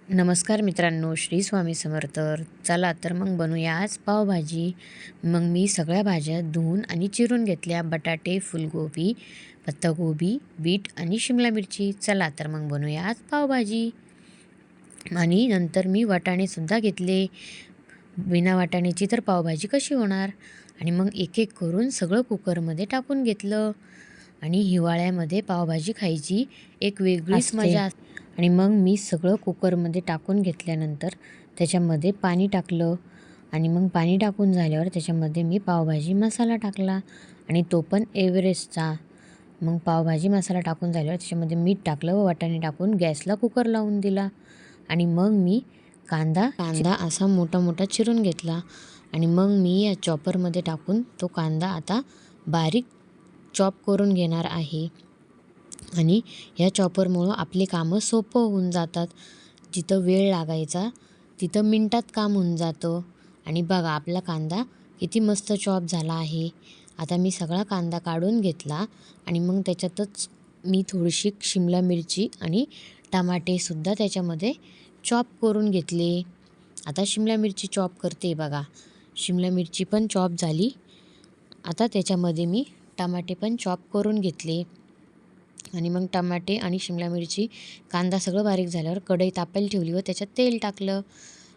नमस्कार मित्रांनो, श्री स्वामी समर्थ. चला तर मग बनवूया आज पावभाजी. मग मी सगळ्या भाज्या धुवून आणि चिरून घेतल्या. बटाटे, फुलगोबी, पत्ताकोबी, बीट आणि शिमला मिरची. चला तर मग बनवूया आज पावभाजी. आणि नंतर मी वाटाणेसुद्धा घेतले. बिना वाटाण्याची तर पावभाजी कशी होणार. आणि मग एक एक करून सगळं कुकरमध्ये टाकून घेतलं. आणि हिवाळ्यामध्ये पावभाजी खायची एक वेगळीच मजा असते. आणि मग मी सगळं कुकरमध्ये टाकून घेतल्यानंतर त्याच्यामध्ये पाणी टाकलं. आणि मग पाणी टाकून झाल्यावर त्याच्यामध्ये मी पावभाजी मसाला टाकला आणि तो पण एव्हरेस्टचा. मग पावभाजी मसाला टाकून झाल्यावर त्याच्यामध्ये मीठ टाकलं व वाटाणे टाकून गॅसला कुकर लावून दिला. आणि मग मी कांदा असा मोठा मोठा चिरून घेतला. आणि मग मी या चॉपरमध्ये टाकून तो कांदा आता बारीक चॉप करून घेणार आहे. आणि या चॉपरमुळं आपली कामं सोपं होऊन जातात. जिथं वेळ लागायचा तिथं मिनटात काम होऊन जातं. आणि बघा आपला कांदा किती मस्त चॉप झाला आहे. आता मी सगळा कांदा काढून घेतला आणि मग त्याच्यातच मी थोडीशी शिमला मिरची आणि टमाटेसुद्धा त्याच्यामध्ये चॉप करून घेतले. आता शिमला मिरची चॉप करते बघा. शिमला मिरची पण चॉप झाली. आता त्याच्यामध्ये मी टमाटे पण चॉप करून घेतले. आणि मग टमाटे आणि शिमला मिरची, कांदा सगळं बारीक झाल्यावर कढई तापायला ठेवली व त्याच्यात तेल टाकलं.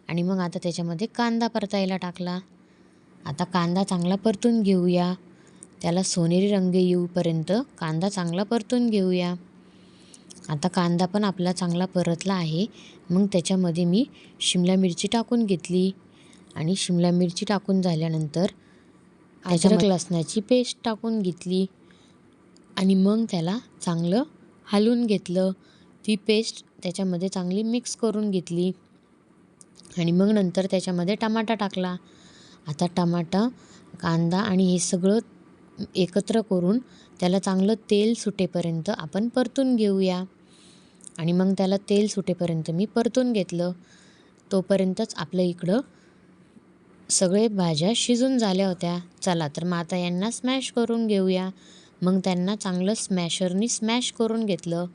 आणि मग आता त्याच्यामध्ये कांदा परतायला टाकला. आता कांदा चांगला परतून घेऊया. त्याला सोनेरी रंग येऊपर्यंत कांदा चांगला परतून घेऊया. आता कांदा पण आपला चांगला परतला आहे. मग त्याच्यामध्ये मी शिमला मिरची टाकून घेतली. आणि शिमला मिरची टाकून झाल्यानंतर अद्रक लसणाची पेस्ट टाकून घेतली. आणि मग त्याला चांगलं हलवून घेतलं. ती पेस्ट त्याच्यामध्ये चांगली मिक्स करून घेतली. आणि मग नंतर त्याच्यामध्ये टमाटा टाकला. आता टमाटा, कांदा आणि हे सगळं एकत्र करून त्याला चांगलं तेल सुटेपर्यंत आपण परतून घेऊया. आणि मग त्याला तेल सुटेपर्यंत मी परतून घेतलं. तोपर्यंतच आपलं इकडं सगळे भाज्या शिजून झाल्या होत्या. चला तर मग आता यांना स्मॅश करून घेऊया. मग त्यांना चांगलं स्मॅशरनी स्मॅश करून घेतलं.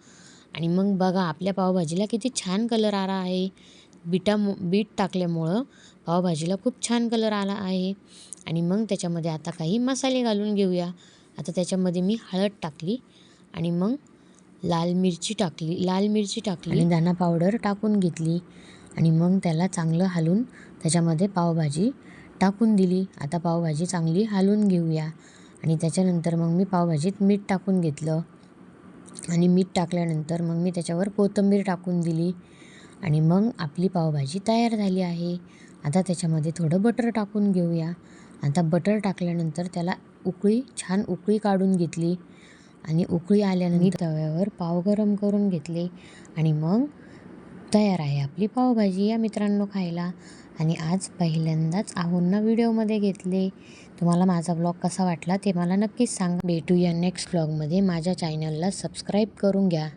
आणि मग बघा आपल्या पावभाजीला किती छान कलर आला आहे. बीट टाकल्यामुळं पावभाजीला खूप छान कलर आला आहे. आणि मग त्याच्यामध्ये आता काही मसाले घालून घेऊया. आता त्याच्यामध्ये मी हळद टाकली. आणि मग लाल मिरची टाकली आणि धना पावडर टाकून घेतली. आणि मग त्याला चांगलं हलवून त्याच्यामध्ये पावभाजी टाकून दिली. आता पावभाजी चांगली हलवून घेऊया. आणि त्याच्यानंतर मग मी पावभाजीत मीठ टाकून घेतलं. आणि मीठ टाकल्यानंतर मग मी त्याच्यावर कोथिंबीर टाकून दिली. आणि मग आपली पावभाजी तयार झाली आहे. आता त्याच्यामध्ये थोडं बटर टाकून घेऊया. आता बटर टाकल्यानंतर त्याला छान उकळी काढून घेतली. आणि उकळी आल्यानंतर तव्यावर पाव गरम करून घेतले. आणि मग तयार आहे आपली पावभाजी या मित्रांनो खायला. आणि आज पहिल्यांदाच आहोंना व्हिडिओमध्ये घेतले. तुम्हाला माझा ब्लॉग कसा वाटला ते मला नक्कीच सांगा. भेटूया नेक्स्ट ब्लॉगमध्ये. माझ्या चॅनलला सबस्क्राईब करून घ्या.